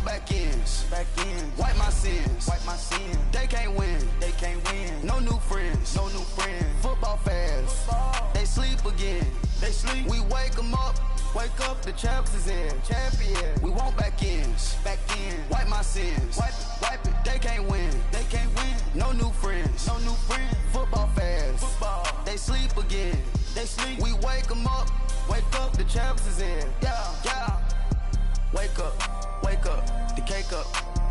want back ends. Wipe my sins. They can't win. No new friends. Football fans. They sleep again. We wake them up. Wake up, the champs is in. We want back ends. Wipe my sins. Wipe it. They can't win. No new friends. Football fans. They sleep again. We wake them up. Wake up, the champs is in. Yeah. Wake up, the cake up.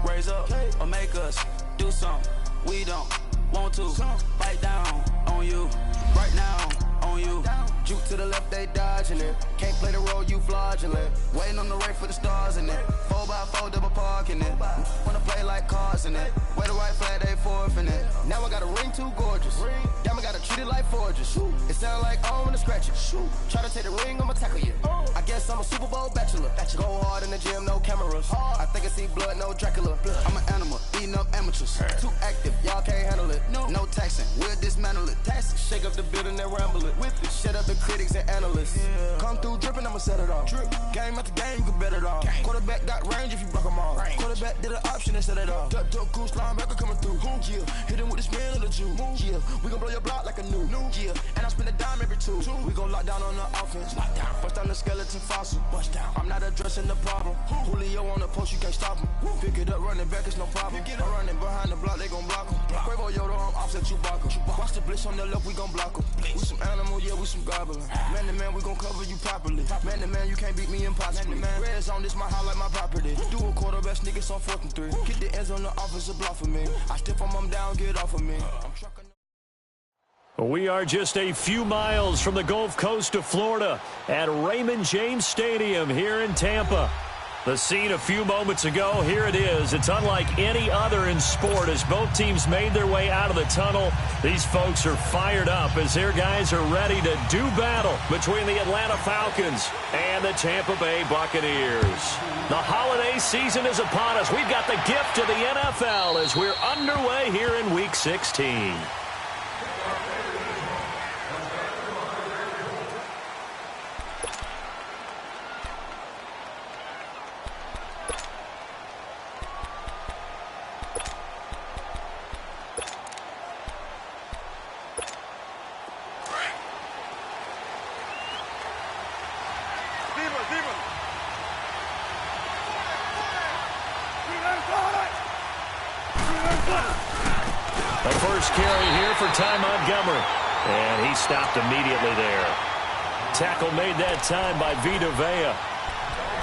Raise up, or make us do something we don't want to. Bite down on you, right now on you. Juke to the left, they dodging it. Can't play the role, you fraudulent. Waiting on the race for the stars in it. 4x4 double parking it. Wanna play like cars in it. Where the white flag, they forfeit it. Now I got a ring too gorgeous. Damn, I gotta treat it like forges. It sound like I'm gonna scratch it. Try to take the ring, I'ma tackle you. I guess I'm a Super Bowl bachelor. Go hard in the gym, no cameras. I think I see blood, no Dracula. I'm an animal, eating up amateurs. Too active, y'all can't handle it. No taxing, we'll dismantle it. Shake up the building and ramble it. Whip it, shut up the critics and analysts. Come through dripping, I'ma set it off. Game after game, you can bet it off. Quarterback got range if you block them off. Quarterback did an option and set it off. Duck, goose, linebacker coming through. Yeah, hit him with the spin of the Jew. Yeah, we gon' blow your block like a new. Yeah, and I spend a dime every two. We gon' lock down on the offense. Bust down the skeleton fossil. I'm not addressing the problem. Julio on the post, you can't stop him. Pick it up, running back, it's no problem. I'm running behind the block, they gon' block him. Quavo Yoda, I'm offset Chewbacca. Watch the blitz on the left, we gon' block him. We some animal, yeah, we some goblin. Man to man, we gon' cover you properly. Man to man, you can't beat me impossibly. Red zone, this my highlight, my property. Do a quarterback sneak, it's on 4th and 3. Get the ends on the offensive block for me. I stiff on them down, get off of me. We are just a few miles from the Gulf Coast of Florida at Raymond James Stadium here in Tampa. The scene a few moments ago, here it is. It's unlike any other in sport as both teams made their way out of the tunnel. These folks are fired up as their guys are ready to do battle between the Atlanta Falcons and the Tampa Bay Buccaneers. The holiday season is upon us. We've got the gift of the NFL as we're underway here in Week 16. The first carry here for Ty Montgomery. And he stopped immediately there. Tackle made that time by Vita Vea.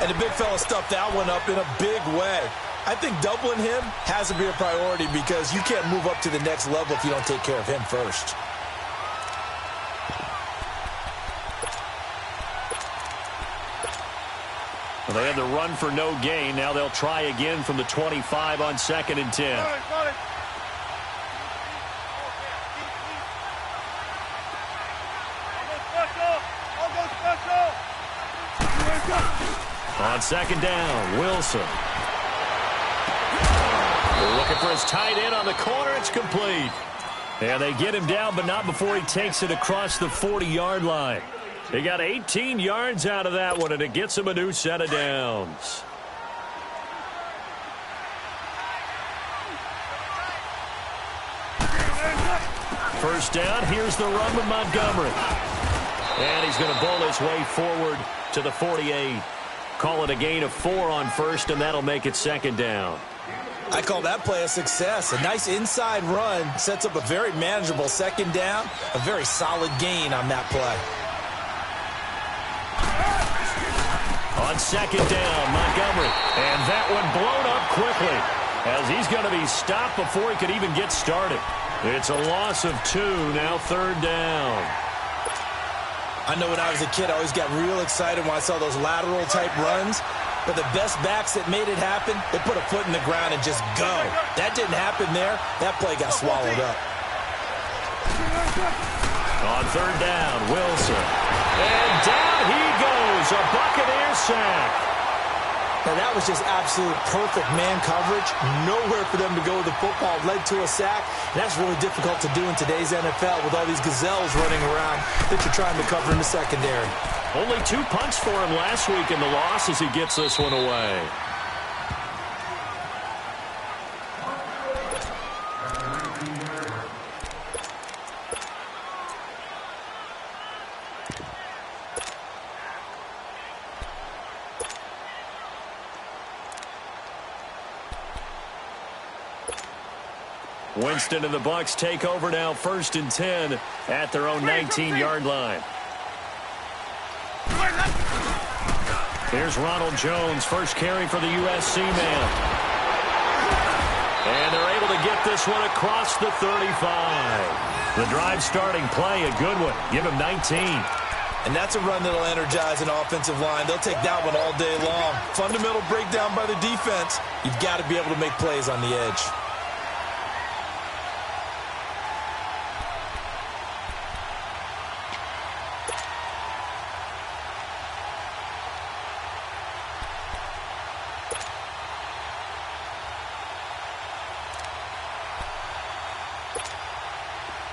And the big fella stuffed that one up in a big way. I think doubling him has to be a priority because you can't move up to the next level if you don't take care of him first. Well, they had the run for no gain. Now they'll try again from the 25 on 2nd and 10. On 2nd down, Wilson. They're looking for his tight end on the corner. It's complete. And they get him down, but not before he takes it across the 40-yard line. They got 18 yards out of that one, and it gets him a new set of downs. First down, here's the run with Montgomery. And he's going to bowl his way forward to the 48. Call it a gain of 4 on 1st, and that'll make it 2nd down. I call that play a success. A nice inside run sets up a very manageable 2nd down. A very solid gain on that play. On 2nd down, Montgomery. And that one blown up quickly as he's going to be stopped before he could even get started. It's a loss of 2, now 3rd down. I know when I was a kid, I always got real excited when I saw those lateral-type runs. But the best backs that made it happen, they put a foot in the ground and just go. That didn't happen there. That play got swallowed up. On 3rd down, Wilson. And down he goes, a Buccaneer sack. Now, that was just absolute perfect man coverage. Nowhere for them to go with the football. Led to a sack. And that's really difficult to do in today's NFL with all these gazelles running around that you're trying to cover in the secondary. Only 2 punts for him last week in the loss as he gets this one away. Winston and the Bucs take over now, 1st and 10 at their own 19-yard line. Here's Ronald Jones, first carry for the USC man. And they're able to get this one across the 35. The drive starting play, a good one. Give him 19. And that's a run that'll energize an offensive line. They'll take that one all day long. Fundamental breakdown by the defense. You've got to be able to make plays on the edge.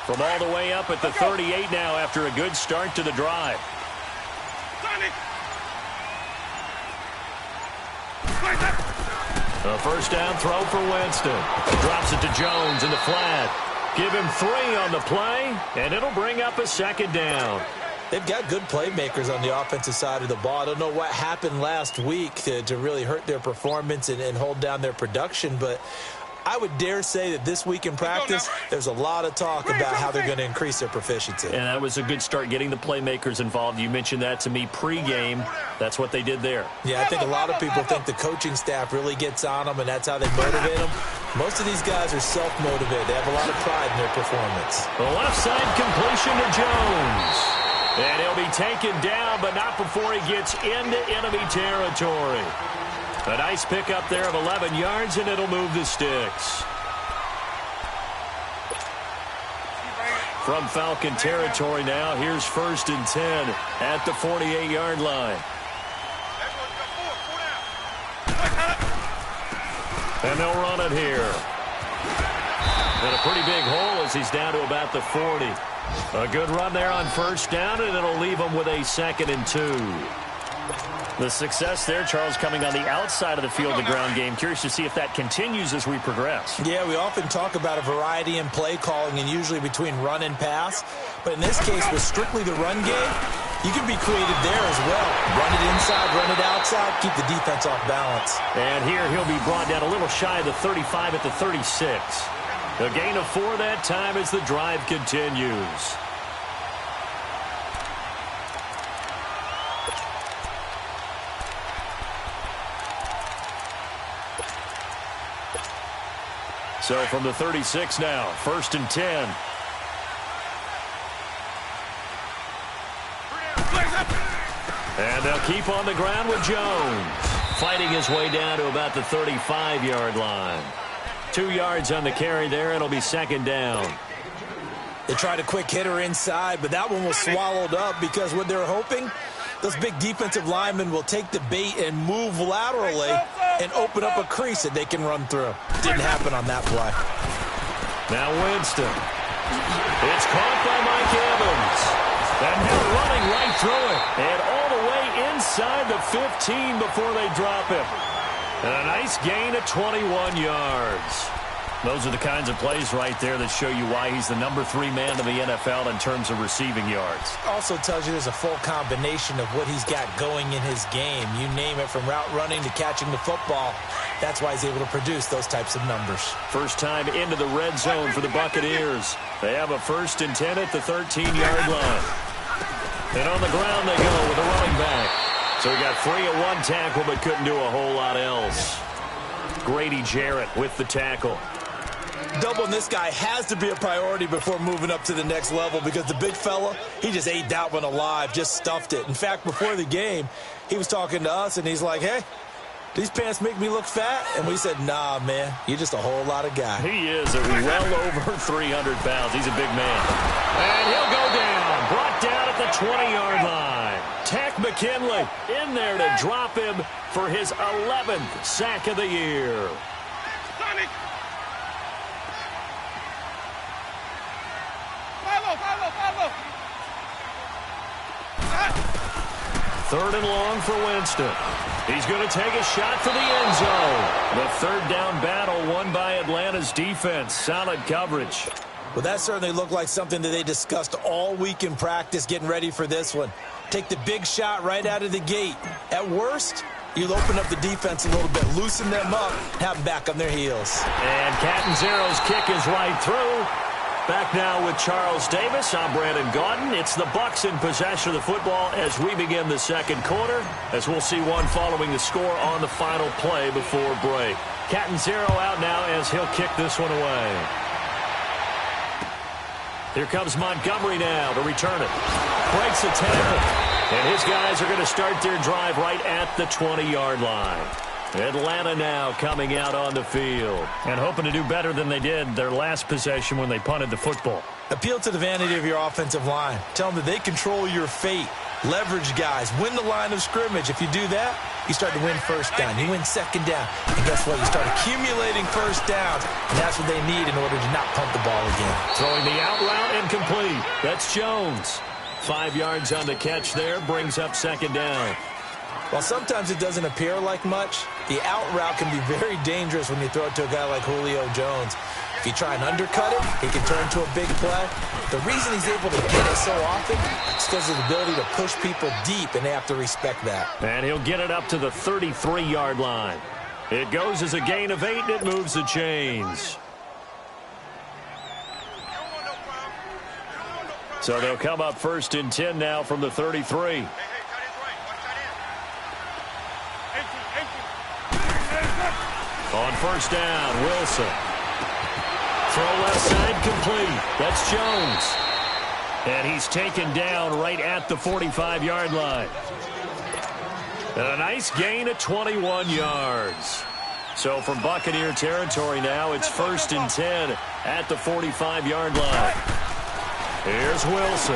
From all the way up at the 38 now after a good start to the drive. A first down throw for Winston. Drops it to Jones in the flat. Give him 3 on the play, and it'll bring up a 2nd down. They've got good playmakers on the offensive side of the ball. I don't know what happened last week to really hurt their performance and hold down their production, but I would dare say that this week in practice, there's a lot of talk about how they're going to increase their proficiency. And that was a good start, getting the playmakers involved. You mentioned that to me pregame. That's what they did there. Yeah, I think a lot of people think the coaching staff really gets on them, and that's how they motivate them. Most of these guys are self-motivated. They have a lot of pride in their performance. The left side completion to Jones. And he'll be taken down, but not before he gets into enemy territory. A nice pickup there of 11 yards, and it'll move the sticks. From Falcon territory now, here's 1st and 10 at the 48-yard line. And they'll run it here. And a pretty big hole as he's down to about the 40. A good run there on 1st down, and it'll leave him with a 2nd and 2. The success there, Charles, coming on the outside of the field, the ground game. Curious to see if that continues as we progress. Yeah, we often talk about a variety in play calling and usually between run and pass. But in this case, with strictly the run game, you can be creative there as well. Run it inside, run it outside, keep the defense off balance. And here he'll be brought down a little shy of the 35 at the 36. A gain of 4 that time as the drive continues. So from the 36 now, 1st and 10. And they'll keep on the ground with Jones. Fighting his way down to about the 35-yard line. 2 yards on the carry there. It'll be 2nd down. They tried a quick hitter inside, but that one was swallowed up because what they're hoping, those big defensive linemen will take the bait and move laterally and open up a crease that they can run through. Didn't happen on that play. Now Winston. It's caught by Mike Evans. And they're running right through it. And all the way inside the 15 before they drop him. And a nice gain of 21 yards. Those are the kinds of plays right there that show you why he's the #3 man in the NFL in terms of receiving yards. Also tells you there's a full combination of what he's got going in his game. You name it, from route running to catching the football. That's why he's able to produce those types of numbers. First time into the red zone for the Buccaneers. They have a 1st and 10 at the 13-yard line. And on the ground they go with a running back. So he got 3 at 1 tackle but couldn't do a whole lot else. Grady Jarrett with the tackle. Doubling this guy has to be a priority before moving up to the next level, because the big fella, he just ate that one alive, just stuffed it. In fact, before the game, he was talking to us, and he's like, hey, these pants make me look fat? And we said, nah, man, you're just a whole lot of guy. He is well over 300 pounds. He's a big man. And he'll go down, brought down at the 20-yard line. Tack McKinley in there to drop him for his 11th sack of the year. Third and long for Winston. He's going to take a shot for the end zone. The 3rd down battle won by Atlanta's defense. Solid coverage. Well, that certainly looked like something that they discussed all week in practice, getting ready for this one. Take the big shot right out of the gate. At worst, You'll open up the defense a little bit, loosen them up, have them back on their heels. And Catanzaro's kick is right through. Back now with Charles Davis. I'm Brandon Gaudin. It's the Bucks in possession of the football as we begin the second quarter, as we'll see one following the score on the final play before break. Catanzaro out now as he'll kick this one away. Here comes Montgomery now to return it. Breaks a tackle. And his guys are going to start their drive right at the 20-yard line. Atlanta now coming out on the field and hoping to do better than they did their last possession when they punted the football. Appeal to the vanity of your offensive line. Tell them that they control your fate. Leverage guys. Win the line of scrimmage. If you do that, you start to win first down. You win second down. And guess what? You start accumulating first downs. And that's what they need in order to not punt the ball again. Throwing the out route incomplete. That's Jones. 5 yards on the catch there. Brings up second down. While sometimes it doesn't appear like much, the out route can be very dangerous when you throw it to a guy like Julio Jones. If you try and undercut it, he can turn to a big play. The reason he's able to get it so often is because of his ability to push people deep, and they have to respect that. And he'll get it up to the 33-yard line. It goes as a gain of 8, and it moves the chains. So they'll come up 1st and 10 now from the 33. On 1st down, Wilson. Throw left side complete. That's Jones. And he's taken down right at the 45-yard line. And a nice gain of 21 yards. So from Buccaneer territory now, it's 1st and 10 at the 45-yard line. Here's Wilson.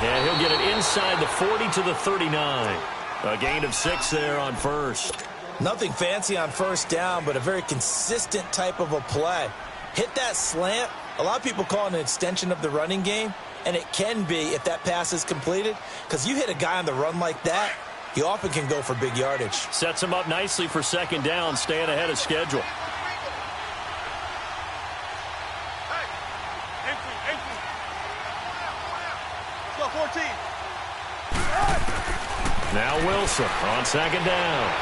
And he'll get it inside the 40 to the 39. A gain of 6 there on 1st. Nothing fancy on 1st down, but a very consistent type of a play. Hit that slant. A lot of people call it an extension of the running game, and it can be if that pass is completed, because you hit a guy on the run like that, you often can go for big yardage. Sets him up nicely for 2nd down, staying ahead of schedule. Now Wilson on 2nd down.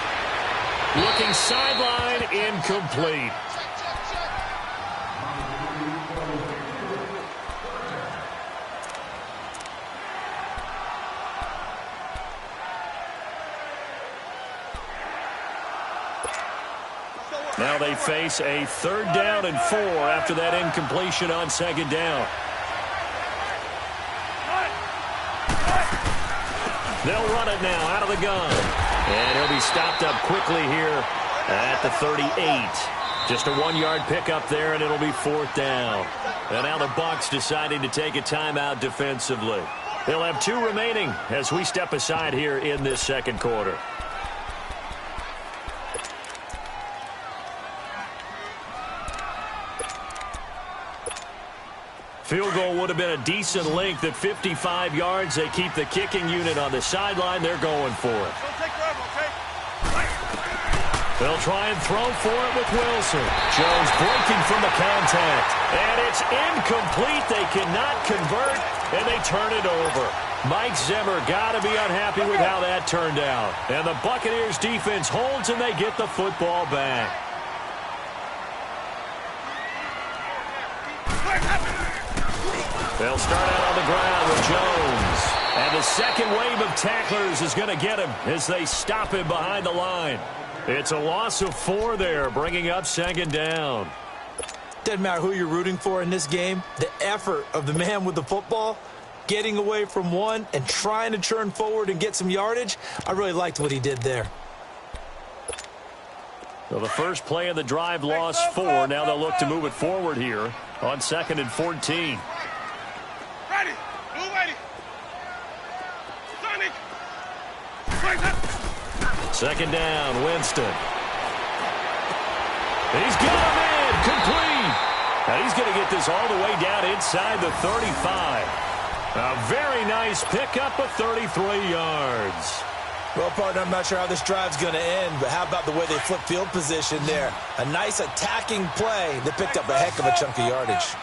Looking sideline, incomplete. Now they face a 3rd down and 4 after that incompletion on 2nd down. They'll run it now out of the gun. And he'll be stopped up quickly here at the 38. Just a 1-yard pickup there, and it'll be 4th down. And now the Bucs deciding to take a timeout defensively. They'll have 2 remaining as we step aside here in this second quarter. Field goal would have been a decent length at 55 yards. They keep the kicking unit on the sideline. They're going for it. They'll try and throw for it with Wilson. Jones breaking from the contact. And it's incomplete. They cannot convert, and they turn it over. Mike Zimmer got to be unhappy with how that turned out. And the Buccaneers defense holds, and they get the football back. They'll start out on the ground with Jones. And the second wave of tacklers is going to get him as they stop him behind the line. It's a loss of 4 there, bringing up 2nd down. Doesn't matter who you're rooting for in this game. The effort of the man with the football, getting away from one and trying to turn forward and get some yardage, I really liked what he did there. So the first play of the drive lost 4. Now they'll look to move it forward here on 2nd and 14. Ready. Move ready. Sonic. 2nd down, Winston. He's got him in, complete. Now he's going to get this all the way down inside the 35. A very nice pickup of 33 yards. Well, partner, I'm not sure how this drive's going to end, but how about the way they flip field position there? A nice attacking play that picked up a heck of a chunk of yardage.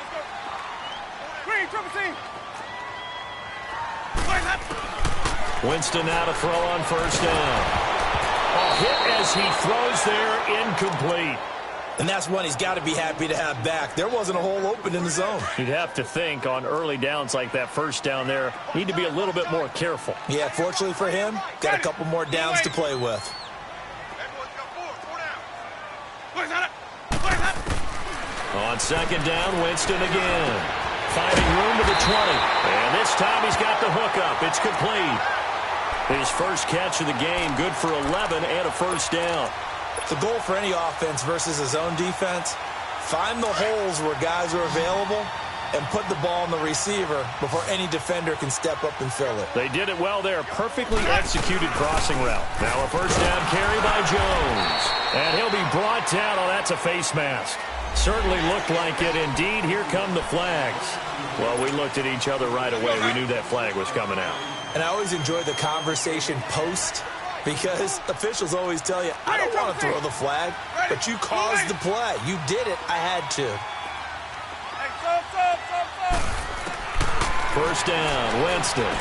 Winston now to throw on 1st down. A hit as he throws there, incomplete. And that's one he's got to be happy to have back. There wasn't a hole open in the zone. You'd have to think on early downs like that first down there, need to be a little bit more careful. Yeah, fortunately for him, got a couple more downs to play with. On second down, Winston again. Finding room to the 20. And this time he's got the hookup. It's complete. His first catch of the game, good for 11 and a first down. The goal for any offense versus a zone defense, find the holes where guys are available and put the ball on the receiver before any defender can step up and fill it. They did it well there. Perfectly executed crossing route. Now a first down carry by Jones. And he'll be brought down. Oh, that's a face mask. Certainly looked like it. Indeed, here come the flags. Well, we looked at each other right away. We knew that flag was coming out. And I always enjoy the conversation post because officials always tell you, I don't want to throw the flag, but you caused the play. You did it. I had to. First down, Winston.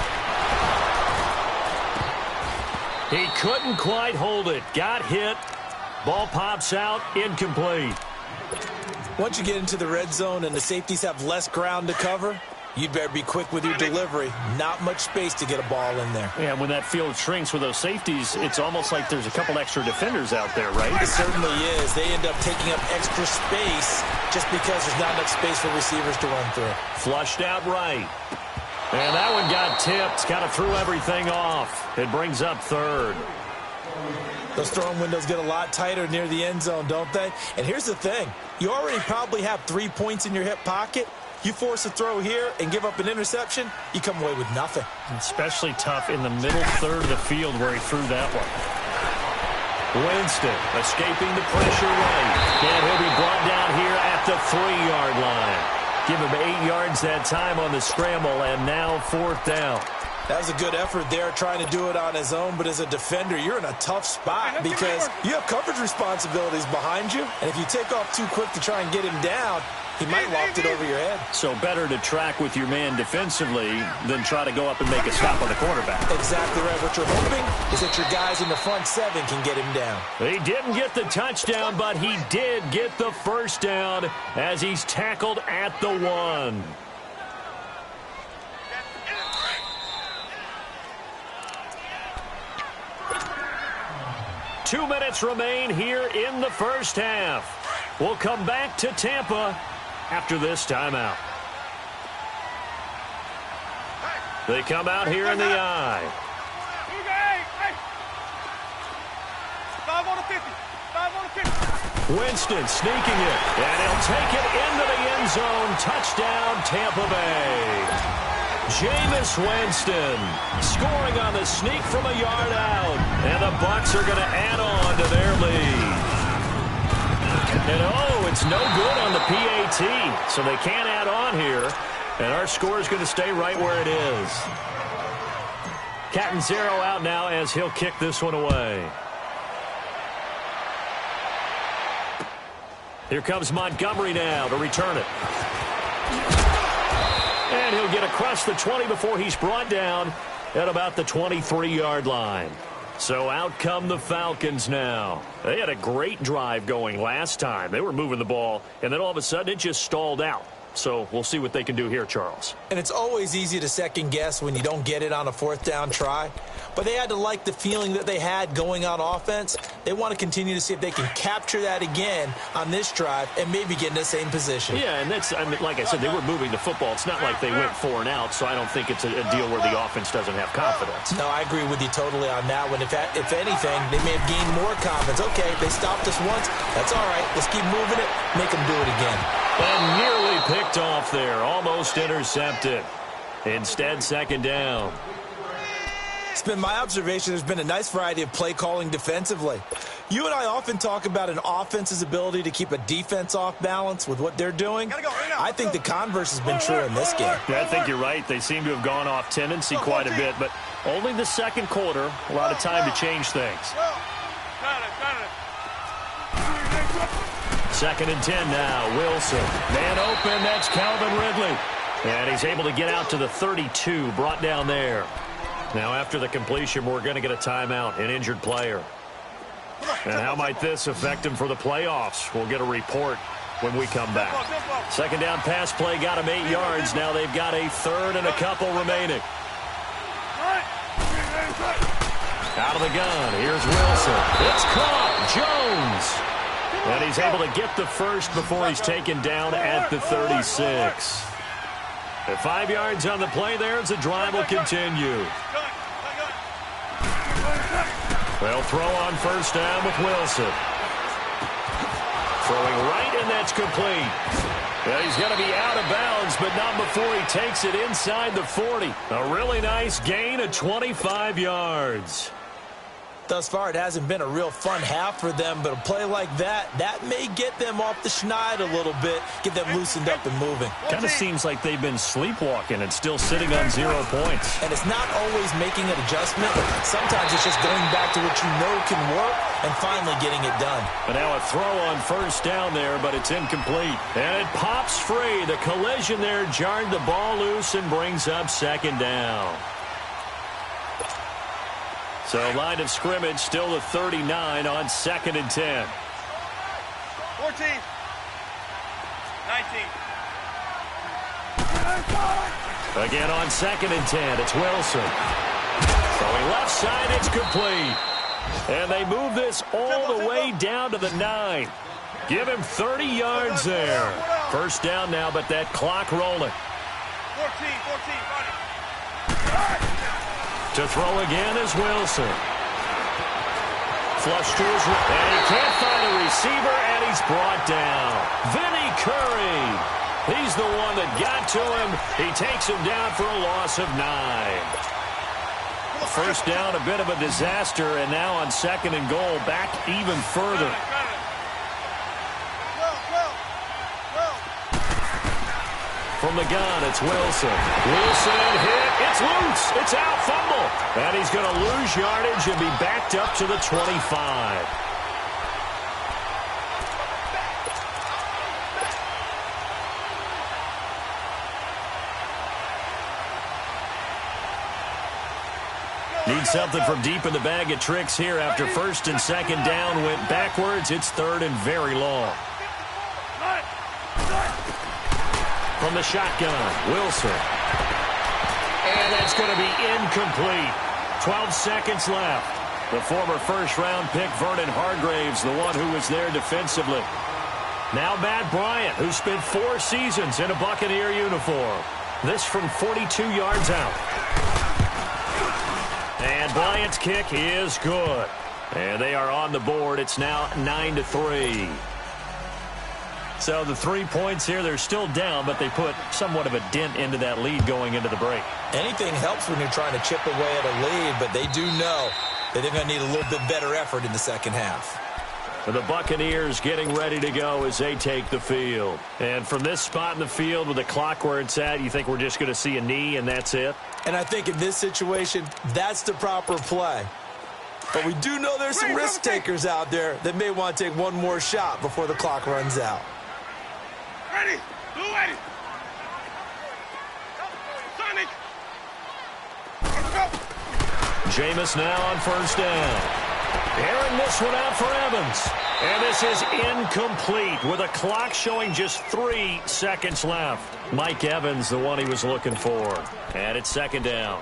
He couldn't quite hold it. Got hit. Ball pops out, incomplete. Once you get into the red zone and the safeties have less ground to cover, you'd better be quick with your delivery. Not much space to get a ball in there. Yeah, when that field shrinks with those safeties, it's almost like there's a couple extra defenders out there, right? It certainly is. They end up taking up extra space just because there's not enough space for receivers to run through. Flushed out right. And that one got tipped. Kind of threw everything off. It brings up third. Those throwing windows get a lot tighter near the end zone, don't they? And here's the thing. You already probably have 3 points in your hip pocket. You force a throw here and give up an interception, you come away with nothing. Especially tough in the middle third of the field where he threw that one. Winston escaping the pressure right. And he'll be brought down here at the 3-yard line. Give him 8 yards that time on the scramble, and now fourth down. That was a good effort there trying to do it on his own, but as a defender, you're in a tough spot because you have coverage responsibilities behind you, and if you take off too quick to try and get him down, he might loft it over your head. So better to track with your man defensively than try to go up and make a stop on the quarterback. Exactly right. What you're hoping is that your guys in the front 7 can get him down. He didn't get the touchdown, but he did get the first down as he's tackled at the 1. Two minutes remain here in the first half. We'll come back to Tampa after this timeout. They come out here in the I. 5 on the 50. 5 on the 50. Winston sneaking it, and he'll take it into the end zone. Touchdown, Tampa Bay. Jameis Winston scoring on the sneak from a yard out, and the Bucs are going to add on to their lead. And oh, it's no good on the PAT, so they can't add on here, and our score is going to stay right where it is. Catanzaro out now as he'll kick this one away. Here comes Montgomery now to return it. And he'll get across the 20 before he's brought down at about the 23-yard line. So out come the Falcons now. They had a great drive going last time. They were moving the ball, and then all of a sudden it just stalled out. So we'll see what they can do here, Charles. And it's always easy to second guess when you don't get it on a fourth down try. But they had to like the feeling that they had going on offense. They want to continue to see if they can capture that again on this drive and maybe get in the same position. Yeah, and that's, I mean, like I said, they were moving the football. It's not like they went 4 and out, so I don't think it's a deal where the offense doesn't have confidence. No, I agree with you totally on that one. If anything, they may have gained more confidence. Okay, they stopped us once. That's all right. Let's keep moving it. Make them do it again. And nearly picked off there. Almost intercepted. Instead, second down. It's been my observation there's been a nice variety of play calling defensively. You and I often talk about an offense's ability to keep a defense off balance with what they're doing. I think the converse has been true in this game. Yeah, I think you're right. They seem to have gone off tendency quite a bit, but only the second quarter, a lot of time to change things. Second and 10 now. Wilson. Man open. That's Calvin Ridley. And he's able to get out to the 32. Brought down there. Now after the completion, we're going to get a timeout. An injured player. And how might this affect him for the playoffs? We'll get a report when we come back. Second down pass play got him 8 yards. Now they've got a third and a couple remaining. Out of the gun. Here's Wilson. It's caught. Jones. And he's able to get the first before he's taken down at the 36. At 5 yards on the play there as the drive will continue. They'll throw on first down with Wilson. Throwing right, and that's complete. Yeah, he's going to be out of bounds, but not before he takes it inside the 40. A really nice gain of 25 yards. Thus far, it hasn't been a real fun half for them, but a play like that may get them off the schneid a little bit, get them loosened up and moving. Kind of seems like they've been sleepwalking and still sitting on 0 points. And it's not always making an adjustment. Sometimes it's just going back to what you know can work and finally getting it done. But now a throw on first down there, but it's incomplete. And it pops free. The collision there jarred the ball loose and brings up second down. So line of scrimmage still the 39 on 2nd and 10. 14. 19. Again on 2nd and 10, it's Wilson. Throwing left side, it's complete. And they move this all the way down to the 9. Give him 30 yards there. First down now, but that clock rolling. 14. To throw again is Wilson. Flush to his right. And he can't find a receiver, and he's brought down. Vinny Curry. He's the one that got to him. He takes him down for a loss of 9. First down, a bit of a disaster, and now on 2nd and goal, back even further. From the gun, it's Wilson. Wilson hit. It's loose. It's out. Fumble. And he's going to lose yardage and be backed up to the 25. Need something from deep in the bag of tricks here after 1st and 2nd down went backwards. It's 3rd and very long. From the shotgun, Wilson. And that's going to be incomplete. 12 seconds left. The former first-round pick, Vernon Hargraves, the one who was there defensively. Now Matt Bryant, who spent 4 seasons in a Buccaneer uniform. This from 42 yards out. And Bryant's kick is good. And they are on the board. It's now 9-3. So the 3 points here, they're still down, but they put somewhat of a dent into that lead going into the break. Anything helps when you're trying to chip away at a lead, but they do know that they're going to need a little bit better effort in the second half. For the Buccaneers getting ready to go as they take the field. And from this spot in the field with the clock where it's at, you think we're just going to see a knee and that's it? And I think in this situation, that's the proper play. But we do know there's some risk takers out there that may want to take one more shot before the clock runs out. Ready. Blue ready. Sonic. Let's go. Jameis now on first down. Airing this one out for Evans. And this is incomplete with a clock showing just 3 seconds left. Mike Evans, the one he was looking for. And it's 2nd down.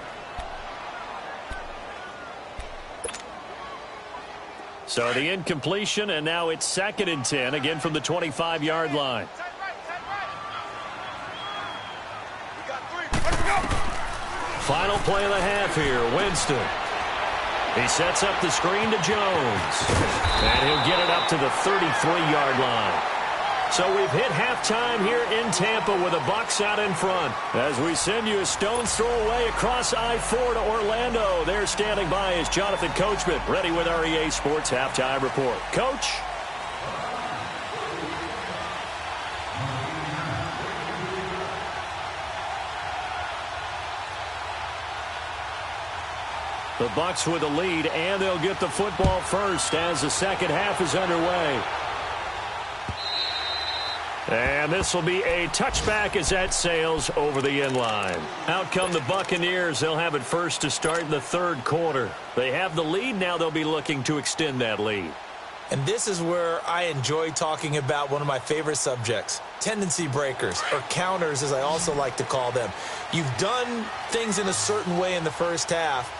So the incompletion, and now it's 2nd and 10, again from the 25-yard line. Final play of the half here, Winston. He sets up the screen to Jones. And he'll get it up to the 33-yard line. So we've hit halftime here in Tampa with the Bucs out in front. As we send you a stone's throw away across I-4 to Orlando. There standing by is Jonathan Coachman, ready with our EA Sports Halftime Report. Coach? The Bucs with the lead, and they'll get the football first as the second half is underway. And this will be a touchback as that sails over the end line. Out come the Buccaneers. They'll have it first to start in the 3rd quarter. They have the lead. Now they'll be looking to extend that lead. And this is where I enjoy talking about one of my favorite subjects, tendency breakers, or counters as I also like to call them. You've done things in a certain way in the first half,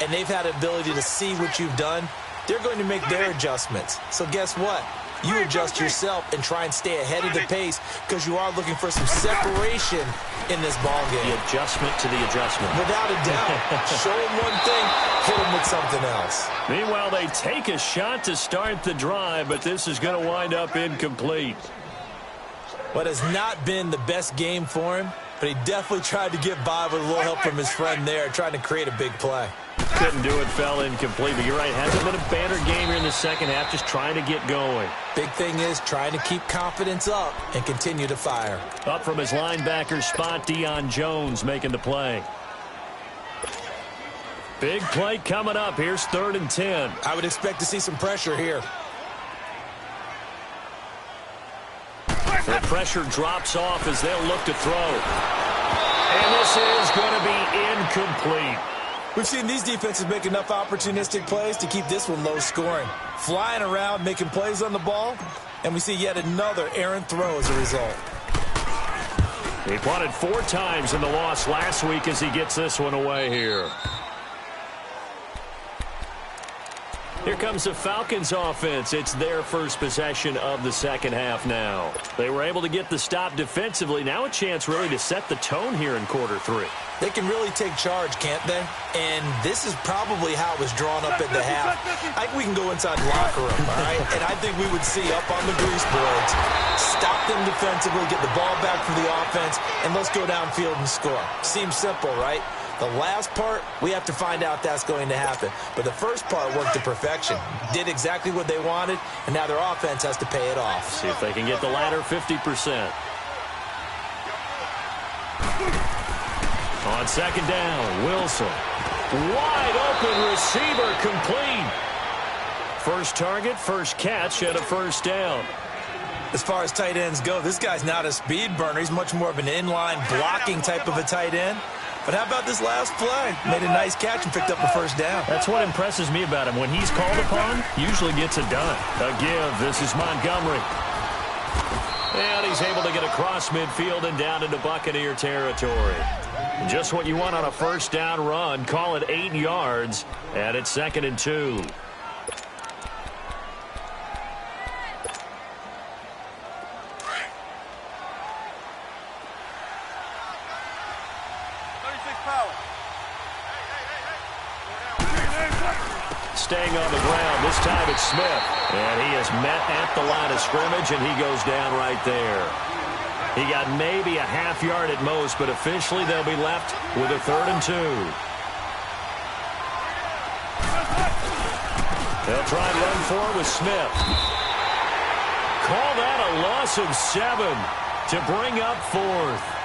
and they've had the ability to see what you've done. They're going to make their adjustments. So guess what? You adjust yourself and try and stay ahead of the pace because you are looking for some separation in this ball game. The adjustment to the adjustment. Without a doubt. Show them one thing, hit them with something else. Meanwhile, they take a shot to start the drive, but this is going to wind up incomplete. What has not been the best game for him, but he definitely tried to get by with a little help from his friend there, trying to create a big play. Couldn't do it, fell incomplete, but you're right, hasn't been a banner game here in the second half, just trying to get going. Big thing is trying to keep confidence up and continue to fire. Up from his linebacker spot, Deion Jones making the play. Big play coming up. Here's 3rd and 10. I would expect to see some pressure here. The pressure drops off as they'll look to throw. And this is going to be incomplete. We've seen these defenses make enough opportunistic plays to keep this one low scoring. Flying around, making plays on the ball, and we see yet another errant throw as a result. He punted 4 times in the loss last week as he gets this one away here. Here comes the Falcons offense. It's their first possession of the second half now. They were able to get the stop defensively. Now a chance really to set the tone here in quarter 3. They can really take charge, can't they? And this is probably how it was drawn up at the half. I think we can go inside the locker room, all right? And I think we would see up on the grease boards, stop them defensively, get the ball back from the offense, and let's go downfield and score. Seems simple, right? The last part, we have to find out that's going to happen. But the first part worked to perfection. Did exactly what they wanted, and now their offense has to pay it off. See if they can get the latter 50%. On second down, Wilson. Wide open receiver complete. First target, first catch, and a first down. As far as tight ends go, this guy's not a speed burner. He's much more of an inline blocking type of a tight end. But how about this last play? Made a nice catch and picked up a first down. That's what impresses me about him. When he's called upon, usually gets it done. A give. This is Montgomery. And he's able to get across midfield and down into Buccaneer territory. Just what you want on a first down run. Call it 8 yards. And it's 2nd and 2. Staying on the ground. This time it's Smith. And he is met at the line of scrimmage, and he goes down right there. He got maybe a half yard at most, but officially they'll be left with a 3rd and 2. They'll try and run for it with Smith. Call that a loss of 7 to bring up 4th.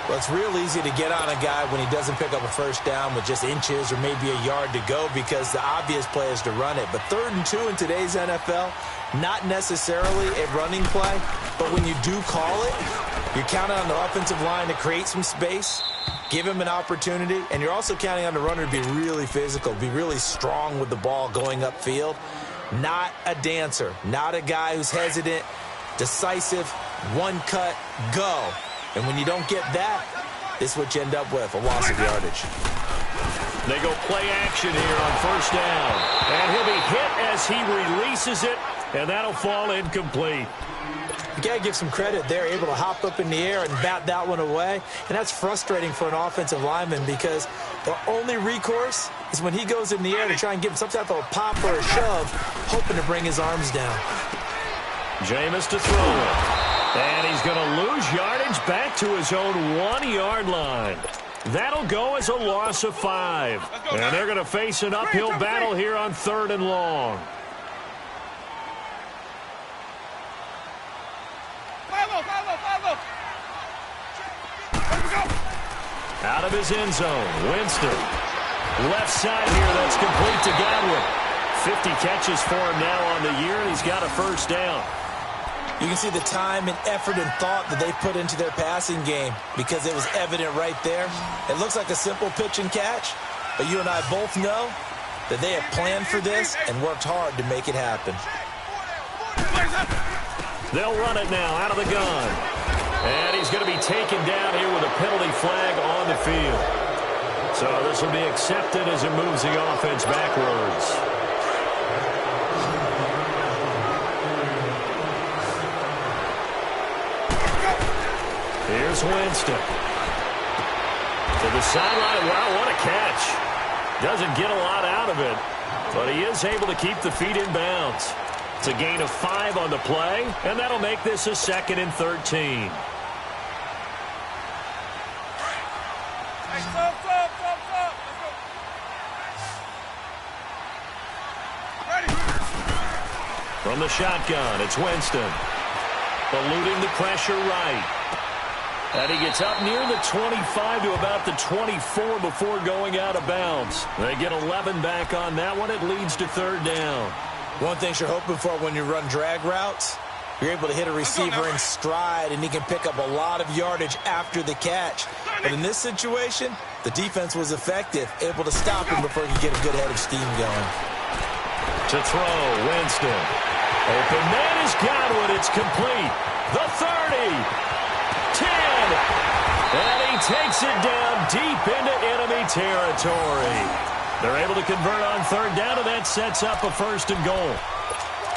Well, it's real easy to get on a guy when he doesn't pick up a first down with just inches or maybe a yard to go because the obvious play is to run it. But 3rd and 2 in today's NFL, not necessarily a running play, but when you do call it, you're counting on the offensive line to create some space, give him an opportunity, and you're also counting on the runner to be really physical, be really strong with the ball going upfield. Not a dancer, not a guy who's hesitant, decisive, one cut, go. And when you don't get that, this is what you end up with, a loss of yardage. They go play action here on first down. And he'll be hit as he releases it, and that'll fall incomplete. You got to give some credit there, able to hop up in the air and bat that one away. And that's frustrating for an offensive lineman because the only recourse is when he goes in the air to try and give him some type of a pop or a shove, hoping to bring his arms down. Jameis to throw it. And he's going to lose yardage back to his own 1-yard line. That'll go as a loss of 5. And they're going to face an uphill battle here on 3rd and long. Out of his end zone, Winston. Left side here, that's complete to Godwin. 50 catches for him now on the year, and he's got a first down. You can see the time and effort and thought that they put into their passing game because it was evident right there. It looks like a simple pitch and catch, but you and I both know that they have planned for this and worked hard to make it happen. They'll run it now out of the gun. And he's going to be taken down here with a penalty flag on the field. So this will be accepted as it moves the offense backwards. Here's Winston. To the sideline. Wow, what a catch. Doesn't get a lot out of it, but he is able to keep the feet in bounds. It's a gain of 5 on the play, and that'll make this a 2nd and 13. From the shotgun, it's Winston. Eluding the pressure right. And he gets up near the 25 to about the 24 before going out of bounds. They get 11 back on that one. It leads to 3rd down. One thing you're hoping for when you run drag routes, you're able to hit a receiver in stride, and he can pick up a lot of yardage after the catch. But in this situation, the defense was effective, able to stop him before he could get a good head of steam going. To throw, Winston. Open man is Godwin. It's complete. The 30. 10. And he takes it down deep into enemy territory. They're able to convert on 3rd down, and that sets up a 1st and goal.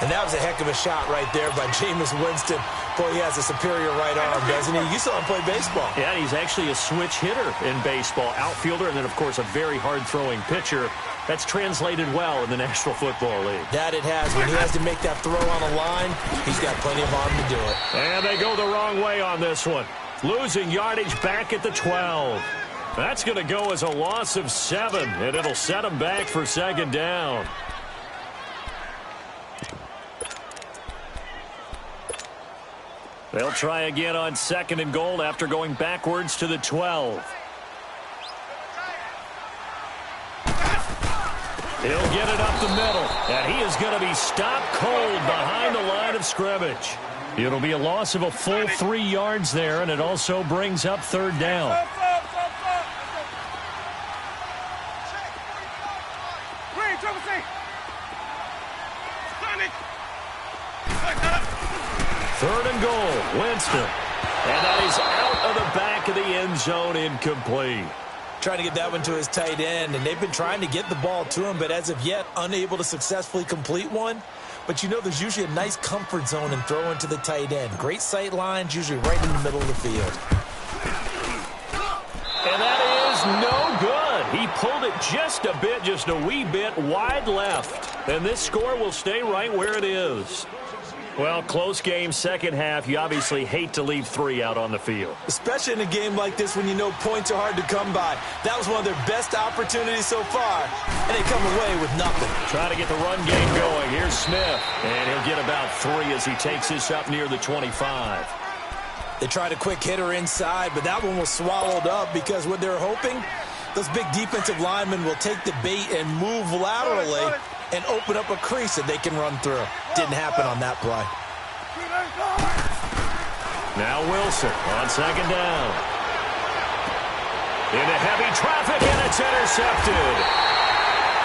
And that was a heck of a shot right there by Jameis Winston. Boy, he has a superior right arm, doesn't he? You saw him play baseball. Yeah, he's actually a switch hitter in baseball. Outfielder, and then, of course, a very hard-throwing pitcher. That's translated well in the National Football League. That it has. When he has to make that throw on a line, he's got plenty of arm to do it. And they go the wrong way on this one. Losing yardage back at the 12. That's going to go as a loss of 7, and it'll set them back for 2nd down. They'll try again on 2nd and goal after going backwards to the 12. He'll get it up the middle, and he is going to be stopped cold behind the line of scrimmage. It'll be a loss of a full 3 yards there, and it also brings up 3rd down. Third and goal, Winston. And that is out of the back of the end zone, incomplete. Trying to get that one to his tight end, and they've been trying to get the ball to him, but as of yet, unable to successfully complete one. But you know there's usually a nice comfort zone in throwing to the tight end. Great sight lines, usually right in the middle of the field. And that is no good. He pulled it just a bit, just a wee bit wide left. And this score will stay right where it is. Well, close game, 2nd half. You obviously hate to leave 3 out on the field. Especially in a game like this when you know points are hard to come by. That was one of their best opportunities so far, and they come away with nothing. Trying to get the run game going. Here's Smith, and he'll get about 3 as he takes this up near the 25. They tried a quick hitter inside, but that one was swallowed up because what they're hoping, those big defensive linemen will take the bait and move laterally and open up a crease that they can run through. Didn't happen on that play. Now Wilson on 2nd down. Into heavy traffic, and it's intercepted.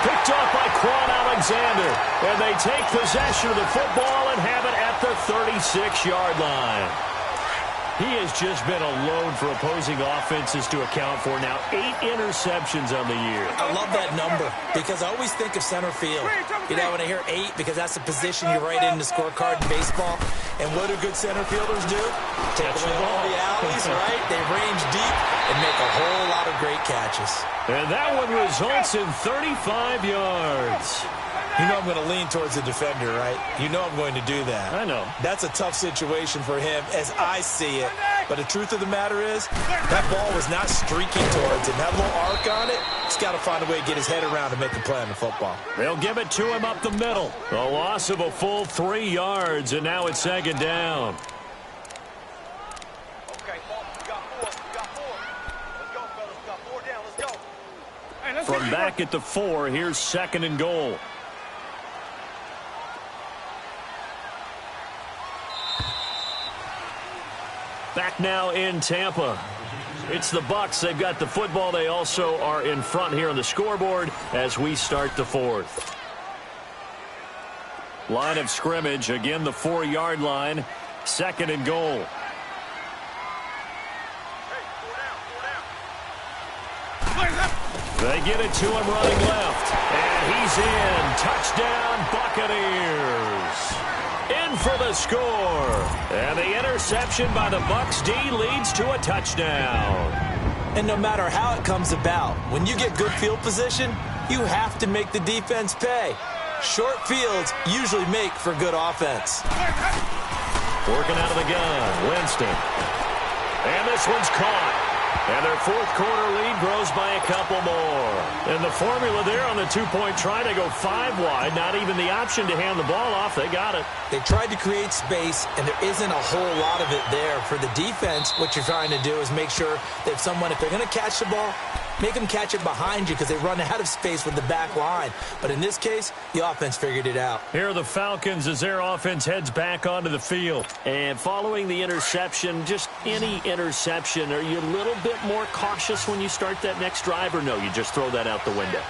Picked off by Quan Alexander. And they take possession of the football and have it at the 36-yard line. He has just been a load for opposing offenses to account for. Now 8 interceptions on the year. I love that number because I always think of center field. You know, when I hear 8, because that's the position you write in the scorecard in baseball. And what do good center fielders do? Take away all the alleys, right? They range deep and make a whole lot of great catches. And that one results in 35 yards. You know I'm going to lean towards the defender, right? You know I'm going to do that. I know. That's a tough situation for him as I see it. But the truth of the matter is, that ball was not streaking towards him. That little arc on it, he's got to find a way to get his head around and make a play on the football. They'll give it to him up the middle. A loss of a full 3 yards, and now it's 2nd down. From back at the 4, here's 2nd and goal. Back now in Tampa. It's the Bucs. They've got the football. They also are in front here on the scoreboard as we start the fourth. Line of scrimmage, again the 4-yard line, 2nd and goal. They get it to him running left, and he's in. Touchdown, Buccaneers. In for the score. And the interception by the Bucs D leads to a touchdown. And no matter how it comes about, when you get good field position, you have to make the defense pay. Short fields usually make for good offense. Working out of the gun, Winston. And this one's caught. And their 4th quarter lead grows by a couple more. And the formula there on the 2-point try, they go 5 wide. Not even the option to hand the ball off. They got it. They tried to create space, and there isn't a whole lot of it there. For the defense, what you're trying to do is make sure that if they're going to catch the ball, make them catch it behind you because they run out of space with the back line. But in this case, the offense figured it out. Here are the Falcons as their offense heads back onto the field. And following the interception, just any interception, are you a little bit more cautious when you start that next drive, or no, you just throw that out the window?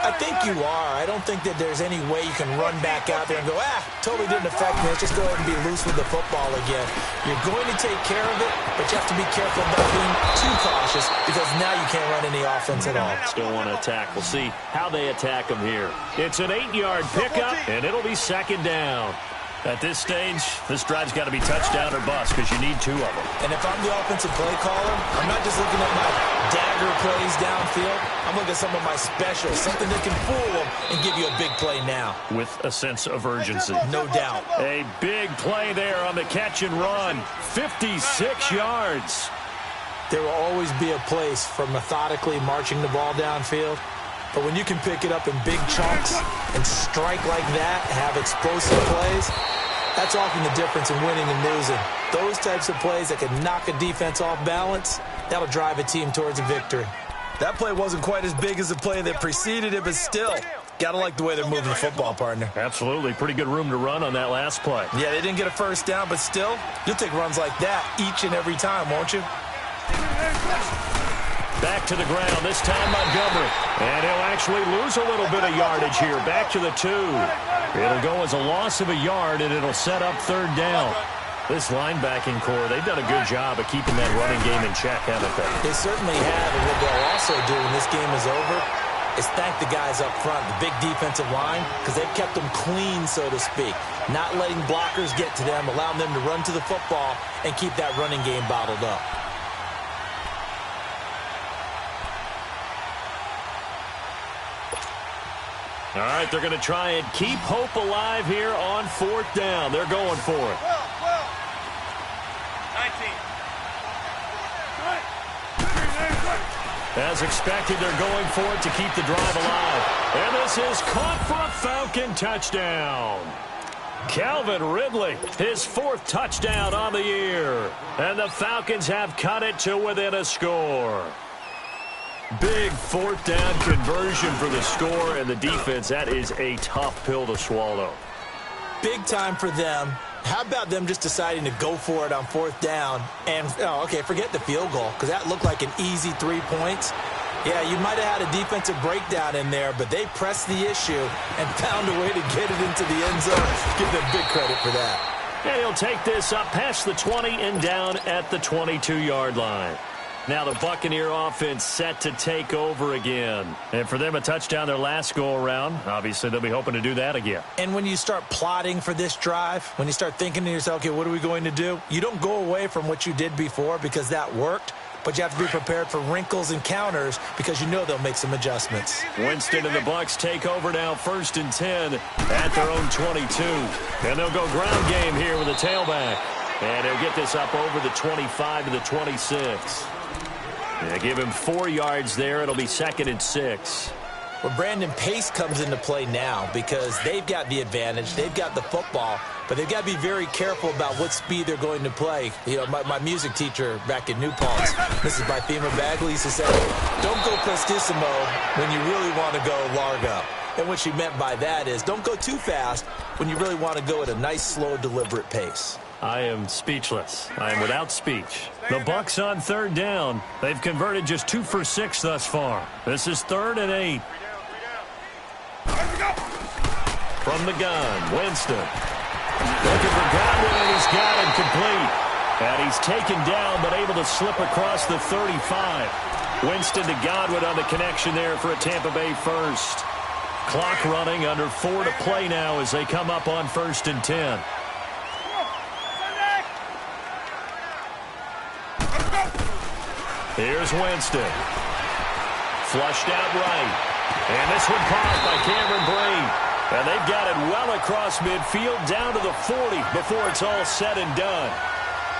I think you are. I don't think that there's any way you can run back out there and go, totally didn't affect me. Let's just go ahead and be loose with the football again. You're going to take care of it, but you have to be careful about being too cautious because now you can't run any offense at all. Still want to attack. We'll see how they attack them here. It's an 8-yard pickup, and it'll be 2nd down. At this stage, this drive's got to be touchdown or bust because you need 2 of them. And if I'm the offensive play caller, I'm not just looking at my dagger plays downfield. I'm looking at some of my specials, something that can fool them and give you a big play now. With a sense of urgency. No doubt. A big play there on the catch and run. 56 yards. There will always be a place for methodically marching the ball downfield. But when you can pick it up in big chunks and strike like that, have explosive plays, that's often the difference in winning and losing. Those types of plays that can knock a defense off balance, that'll drive a team towards a victory. That play wasn't quite as big as the play that preceded it, but still, gotta like the way they're moving the football, partner. Absolutely. Pretty good room to run on that last play. Yeah, they didn't get a first down, but still, you'll take runs like that each and every time, won't you? Back to the ground, this time Montgomery. And he'll actually lose a little bit of yardage here. Back to the 2. It'll go as a loss of a yard, and it'll set up 3rd down. This linebacking core, they've done a good job of keeping that running game in check, haven't they? They certainly have, and what they'll also do when this game is over is thank the guys up front, the big defensive line, because they've kept them clean, so to speak. Not letting blockers get to them, allowing them to run to the football and keep that running game bottled up. All right, they're going to try and keep hope alive here on 4th down. They're going for it. 19. As expected, they're going for it to keep the drive alive. And this is caught for a Falcon touchdown. Calvin Ridley, his 4th touchdown on the year. And the Falcons have cut it to within a score. Big 4th down conversion for the score, and the defense, that is a tough pill to swallow. Big time for them. How about them just deciding to go for it on 4th down and, forget the field goal, because that looked like an easy 3 points. Yeah, you might have had a defensive breakdown in there, but they pressed the issue and found a way to get it into the end zone. Give them big credit for that. And he'll take this up past the 20 and down at the 22-yard line. Now the Buccaneer offense set to take over again. And for them, a touchdown their last go-around. Obviously, they'll be hoping to do that again. And when you start plotting for this drive, when you start thinking to yourself, okay, what are we going to do? You don't go away from what you did before because that worked. But you have to be prepared for wrinkles and counters because you know they'll make some adjustments. Winston and the Bucs take over now, 1st and 10 at their own 22. And they'll go ground game here with a tailback. And they'll get this up over the 25 to the 26. They give him 4 yards there. It'll be 2nd and 6. Well, Brandon, pace comes into play now because they've got the advantage. They've got the football, but they've got to be very careful about what speed they're going to play. You know, my music teacher back in New Paltz, Mrs. Bythema Bagley, used to say, don't go prestissimo when you really want to go largo. And what she meant by that is don't go too fast when you really want to go at a nice, slow, deliberate pace. I am speechless. I am without speech. The Bucs on third down. They've converted just 2 for 6 thus far. This is 3rd and 8. From the gun, Winston. Looking for Godwin, and he's got him complete. And he's taken down, but able to slip across the 35. Winston to Godwin on the connection there for a Tampa Bay first. Clock running, under 4 to play now as they come up on 1st and 10. Here's Winston. Flushed out right. And this one caught by Cameron Brate. And they've got it well across midfield down to the 40 before it's all said and done.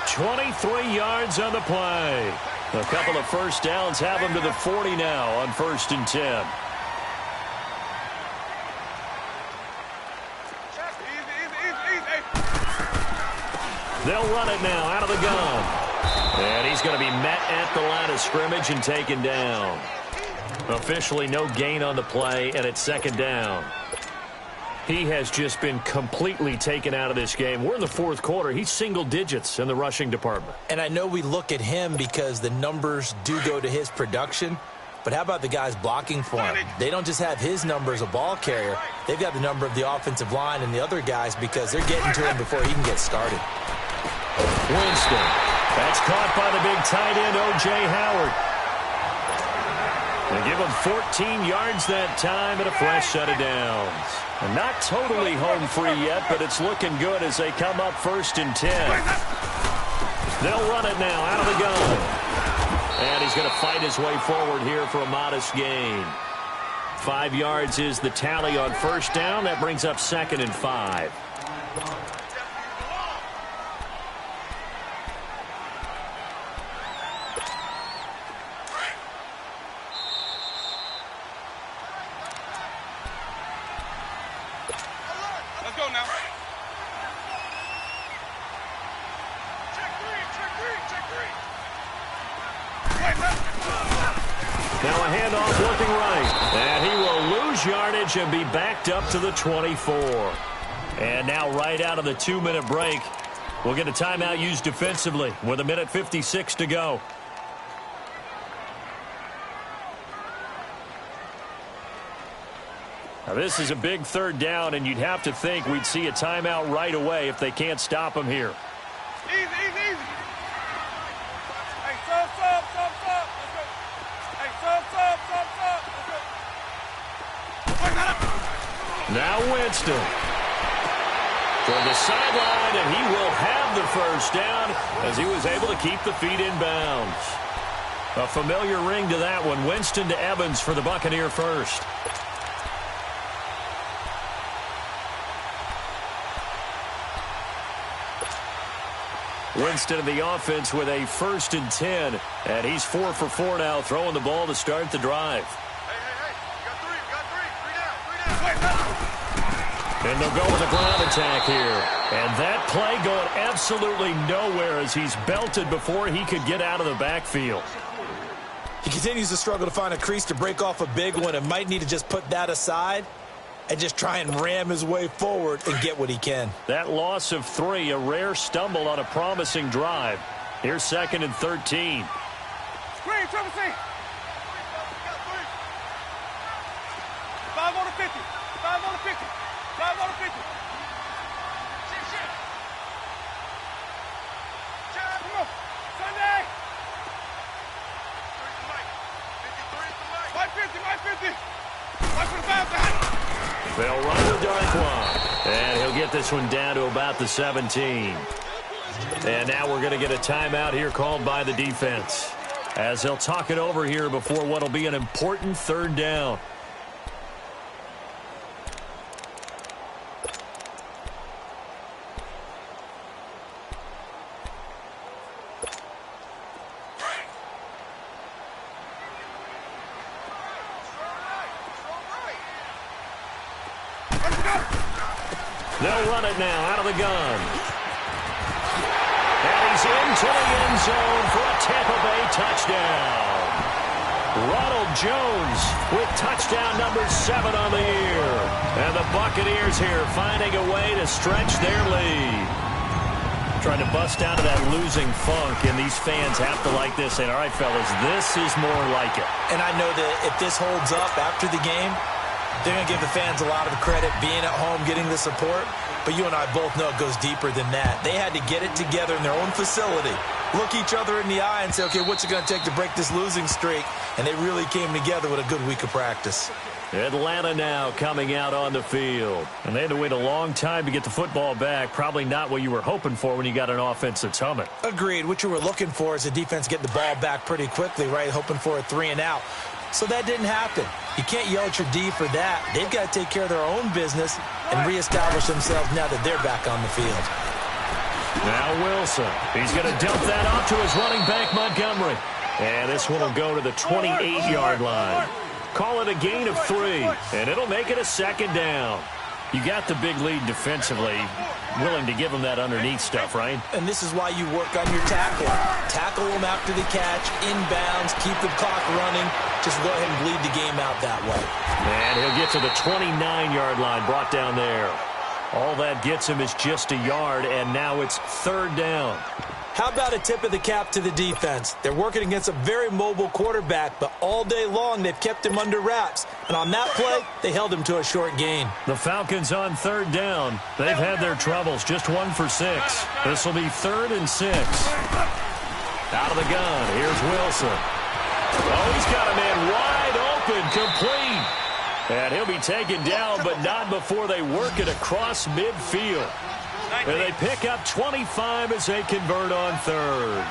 23 yards on the play. A couple of first downs have them to the 40 now on 1st and 10. They'll run it now out of the gun. And he's going to be met at the line of scrimmage and taken down. Officially no gain on the play, and it's 2nd down. He has just been completely taken out of this game. We're in the 4th quarter. He's single digits in the rushing department. And I know we look at him because the numbers do go to his production. But how about the guys blocking for him? They don't just have his number as a ball carrier. They've got the number of the offensive line and the other guys because they're getting to him before he can get started. Winston. That's caught by the big tight end, O.J. Howard. They give him 14 yards that time and a fresh set of downs. And not totally home free yet, but it's looking good as they come up 1st and 10. They'll run it now out of the gun. And he's going to fight his way forward here for a modest gain. 5 yards is the tally on 1st down. That brings up 2nd and 5. Now a handoff looking right. And he will lose yardage and be backed up to the 24. And now right out of the 2-minute break, we'll get a timeout used defensively with 1:56 to go. Now this is a big 3rd down, and you'd have to think we'd see a timeout right away if they can't stop him here. Easy, easy, easy. Hey, sub. Hey, sub. Now Winston. From the sideline, and he will have the 1st down as he was able to keep the feet in bounds. A familiar ring to that one. Winston to Evans for the Buccaneer first. Winston in the offense with a 1st and 10. And he's 4 for 4 now, throwing the ball to start the drive. Hey. You got three. Three down. And they'll go with a ground attack here. And that play going absolutely nowhere as he's belted before he could get out of the backfield. He continues to struggle to find a crease to break off a big one and might need to just put that aside and just try and ram his way forward and get what he can. That loss of 3, a rare stumble on a promising drive. Here's 2nd and 13. Screen, triple C. 5 on the 50. 5 on the 50. 5 on the 50. Shit. Come on. Sunday. White 50. White for the 5 behind. They'll run the dark one. And he'll get this one down to about the 17. And now we're going to get a timeout here called by the defense, as they'll talk it over here before what will be an important 3rd down. They'll run it now out of the gun. And he's into the end zone for a Tampa Bay touchdown. Ronald Jones with touchdown number 7 on the year. And the Buccaneers here finding a way to stretch their lead. Trying to bust out of that losing funk, and these fans have to like this. And all right, fellas, this is more like it. And I know that if this holds up after the game, they're going to give the fans a lot of credit being at home, getting the support. But you and I both know it goes deeper than that. They had to get it together in their own facility, look each other in the eye and say, okay, what's it going to take to break this losing streak? And they really came together with a good week of practice. Atlanta now coming out on the field. And they had to wait a long time to get the football back. Probably not what you were hoping for when you got an offense that's humming. Agreed. What you were looking for is the defense getting the ball back pretty quickly, right? Hoping for a 3-and-out. So that didn't happen. You can't yell at your D for that. They've got to take care of their own business and reestablish themselves now that they're back on the field. Now Wilson. He's going to dump that off to his running back, Montgomery. And this one will go to the 28-yard line. Call it a gain of 3, and it'll make it a 2nd down. You got the big lead defensively, willing to give them that underneath stuff, right? And this is why you work on your tackle. Tackle them after the catch, inbounds, keep the clock running. Just go ahead and bleed the game out that way. And he'll get to the 29-yard line, brought down there. All that gets him is just a yard, and now it's 3rd down. How about a tip of the cap to the defense? They're working against a very mobile quarterback, but all day long they've kept him under wraps. And on that play, they held him to a short gain. The Falcons on 3rd down. They've had their troubles, just 1 for 6. This will be 3rd and 6. Out of the gun, here's Wilson. Oh, he's got a man wide open, complete. And he'll be taken down, but not before they work it across midfield. And they pick up 25 as they convert on 3rd.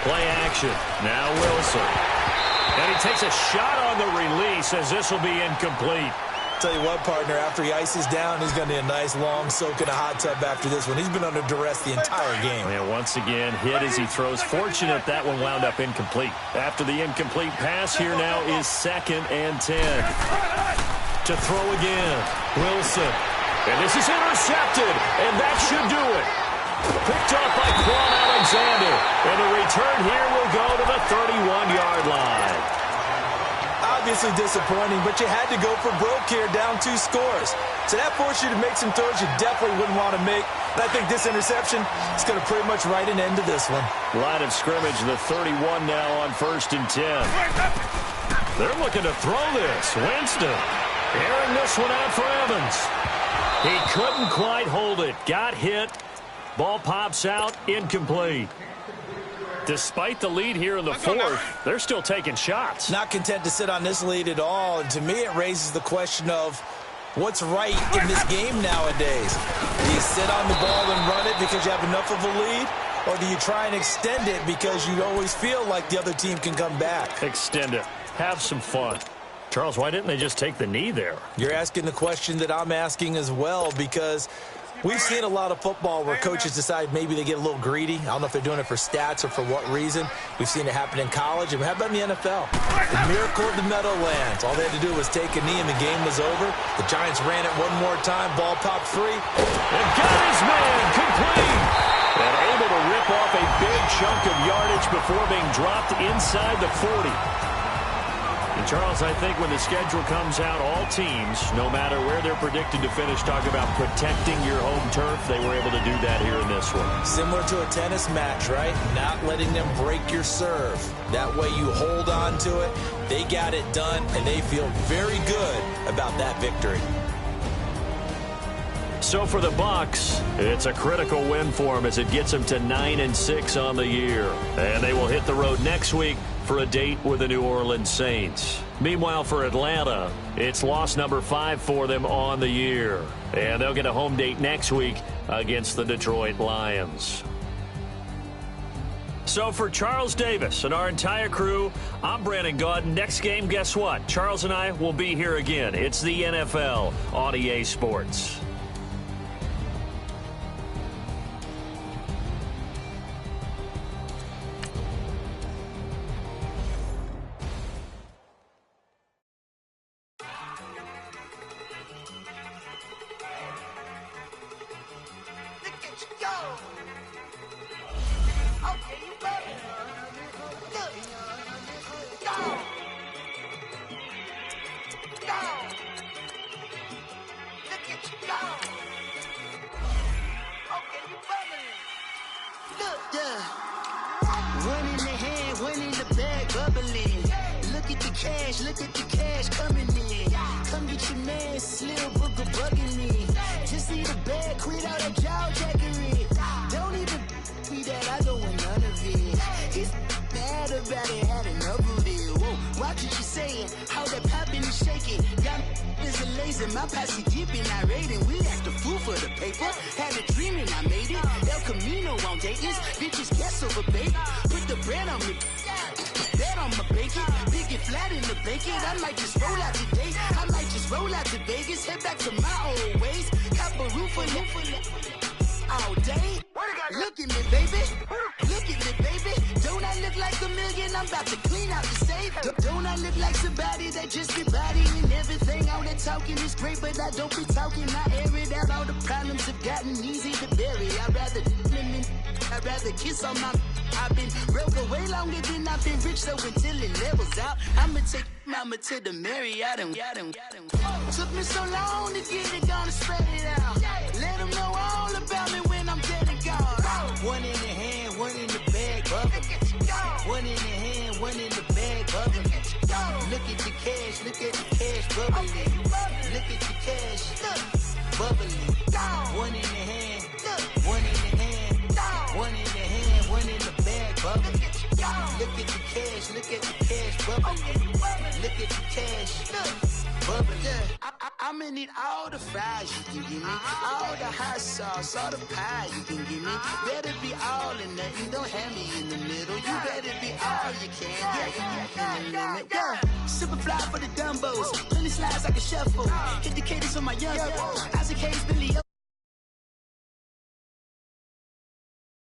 Play action. Now Wilson. And he takes a shot on the release as this will be incomplete. Tell you what, partner, after he ices down, he's going to need a nice long soak in a hot tub after this one. He's been under duress the entire game. And once again, hit as he throws. Fortunate that one wound up incomplete. After the incomplete pass, here now is 2nd and 10. To throw again, Wilson. And this is intercepted, and that should do it. Picked off by Quan Alexander. And the return here will go to the 31-yard line. Obviously disappointing, but you had to go for broke here, down 2 scores. So that forced you to make some throws you definitely wouldn't want to make. And I think this interception is going to pretty much write an end to this one. Line of scrimmage, the 31 now on 1st and 10. They're looking to throw this. Winston airing this one out for Evans. He couldn't quite hold it. Got hit. Ball pops out. Incomplete. Despite the lead here in the 4th, they're still taking shots. Not content to sit on this lead at all. And to me, it raises the question of what's right in this game nowadays. Do you sit on the ball and run it because you have enough of a lead? Or do you try and extend it because you always feel like the other team can come back? Extend it. Have some fun. Charles, why didn't they just take the knee there? You're asking the question that I'm asking as well, because we've seen a lot of football where coaches decide maybe they get a little greedy. I don't know if they're doing it for stats or for what reason. We've seen it happen in college. And how about in the NFL? The miracle of the Meadowlands. All they had to do was take a knee and the game was over. The Giants ran it one more time. Ball popped free. And got his man complete. And able to rip off a big chunk of yardage before being dropped inside the 40. And Charles, I think when the schedule comes out, all teams, no matter where they're predicted to finish, talk about protecting your home turf. They were able to do that here in this one. Similar to a tennis match, right? Not letting them break your serve. That way you hold on to it. They got it done, and they feel very good about that victory. So for the Bucs, it's a critical win for them as it gets them to 9-6 on the year. And they will hit the road next week for a date with the New Orleans Saints. Meanwhile, for Atlanta, it's loss number 5 for them on the year. And they'll get a home date next week against the Detroit Lions. So for Charles Davis and our entire crew, I'm Brandon Gaudin. Next game, guess what? Charles and I will be here again. It's the NFL on EA Sports. Yeah. One in the hand, one in the bag, bubbling. Look at the cash coming in. Come get your man, Slim Booker bugging me. Just need a bag, quit all that jaw jackery. Don't even be that, I don't want none of it. He's mad about it, had enough of it. Whoa, watch what you saying, how that poppin' and shaking. Y'all is a lazy, my posse dipping, I raiding. We act a fool for the paper, had a dream and I made it. El Camino on Dayton's, bitches guess over baby. Put the bread on me, bet on my bacon. Big it flat in the bacon, I might just roll out today. I might just roll out to Vegas, head back to my old ways. Cop a roof for all day. Look at me, baby. Look at me, baby. Don't I look like a million? I'm about to clean out the safe. Don't I look like somebody that just be bodying everything? All that talking is great, but I don't be talking. I air it out. All the problems have gotten easy to bury. I'd rather kiss on my. I've been broke way longer than I've been rich, so until it levels out, I'ma take mama to the Marriott and took me so long to get it, gonna spread it out. Let them know all about me when I'm dead and gone. One in the hand, one in the bag, bubbling. One in the hand, one in the bag, bubbling. Look at the cash, bubbling. Look at the cash, bubbling. One in the hand, one in the hand, one in the hand, one in the bag, bubbling. Look at the cash, bubbling. Look at the cash, bubbling. I'ma need all the fries you can give me, all the hot sauce, all the pie you can give me. Better be all in nothing, don't have me in the middle. You better be all you can, yeah. Super fly for the Dumbos, plenty slides like a shuffle. Hit the cadence on my young Isaac Hayes.